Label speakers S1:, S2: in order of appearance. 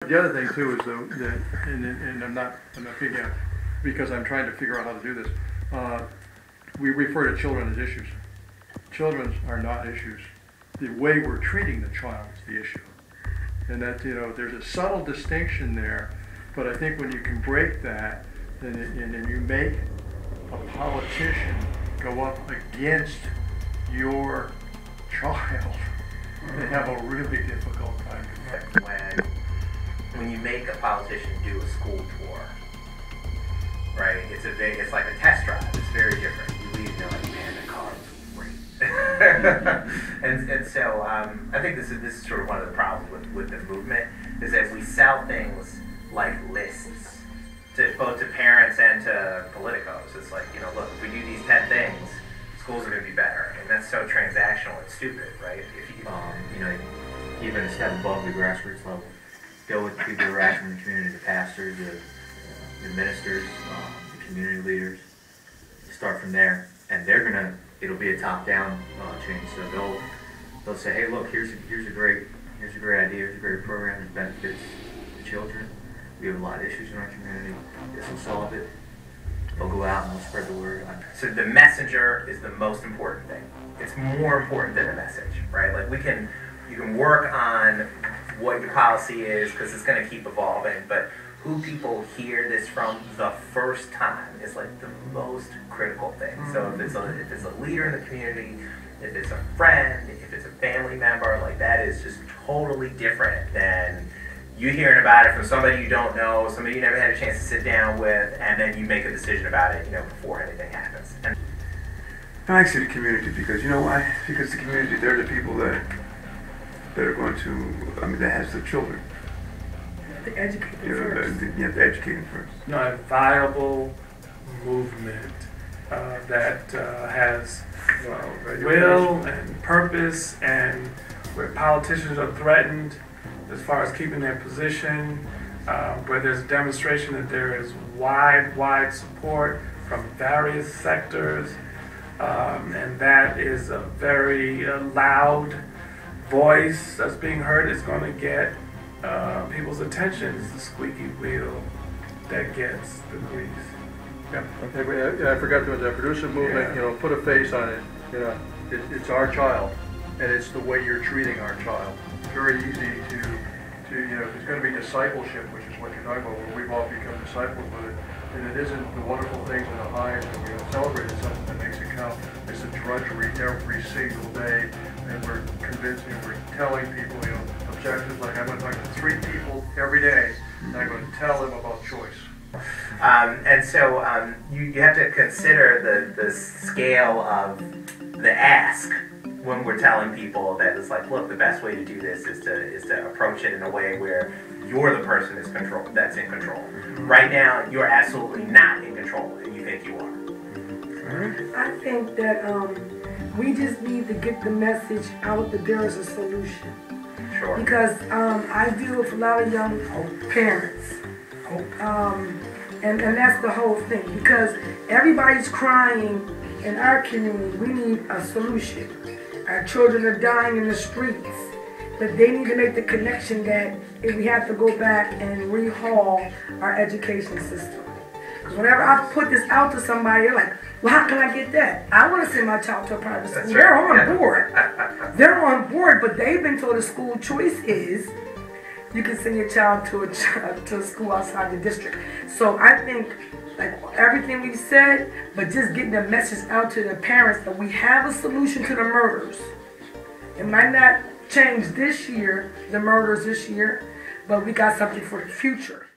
S1: The other thing too is and I'm not picking up because I'm trying to figure out how to do this. We refer to children as issues. Children are not issues. The way we're treating the child is the issue, and that there's a subtle distinction there. But I think when you can break that, and you make a politician go up against your child, they have a really difficult time.
S2: When you make a politician do a school tour, right? It's like a test drive. It's very different. You leave and you're like, man, the car was great. and so I think this is sort of one of the problems with the movement is that we sell things like lists to both to parents and to politicos. It's like, look, if we do these 10 things, schools are going to be better, and that's so transactional. It's stupid, right? If you,
S3: even a step above the grassroots level. Go with people who are active in the community, the pastors, the ministers, the community leaders. Start from there, and it'll be a top-down change. So they'll say, hey, look, here's a great idea, here's a great program that benefits the children. We have a lot of issues in our community. This will solve it. They'll go out and they'll spread the word.
S2: So the messenger is the most important thing. It's more important than the message, right? Like you can work on what your policy is because it's going to keep evolving, but who people hear this from the first time is like the most critical thing. So if it's a leader in the community, if it's a friend, if it's a family member, like that is just totally different than you hearing about it from somebody you don't know, somebody you never had a chance to sit down with, and then you make a decision about it, before anything happens.
S4: I like the community because you know why? Because the community, they're the people that are going to, that has the children.
S5: You have to educate them first.
S4: You have to educate them first.
S6: A viable movement that has will and purpose, and where politicians are threatened as far as keeping their position, where there's a demonstration that there is wide support from various sectors, and that is a very loud voice that's being heard. Is going to get people's attention. It's the squeaky wheel that gets the grease.
S1: Yeah. Okay. I forgot to produce a movement.
S6: Yeah.
S1: Put a face on it. It's our child, and it's the way you're treating our child. It's very easy to there's going to be discipleship, which is what you're talking about, where we've all become disciples with it. And it isn't the wonderful things and the highs that we celebrate. It's something that makes it count. It's a drudgery every single day, and we're convincing, we're telling people, objectives like I'm going to talk to 3 people every day, and I'm going to tell them about choice.
S2: And so you have to consider the scale of the ask when we're telling people that it's like, look, the best way to do this is to approach it in a way where you're the person that's in control. Right now, you're absolutely not in control, and you think you are.
S5: I think that we just need to get the message out that there is a solution.
S2: Sure.
S5: Because I deal with a lot of young parents. And that's the whole thing. Because everybody's crying in our community. We need a solution. Our children are dying in the streets. But they need to make the connection that if we have to go back and rehaul our education system. Because whenever I put this out to somebody, they're like, well, how can I get that? I want to send my child to a private school. They're on board. They're on board, but they've been told a school choice is you can send your child to a school outside the district. So I think, like everything we've said, but just getting the message out to the parents that we have a solution to the murders. It might not change this year, the murders this year, but we got something for the future.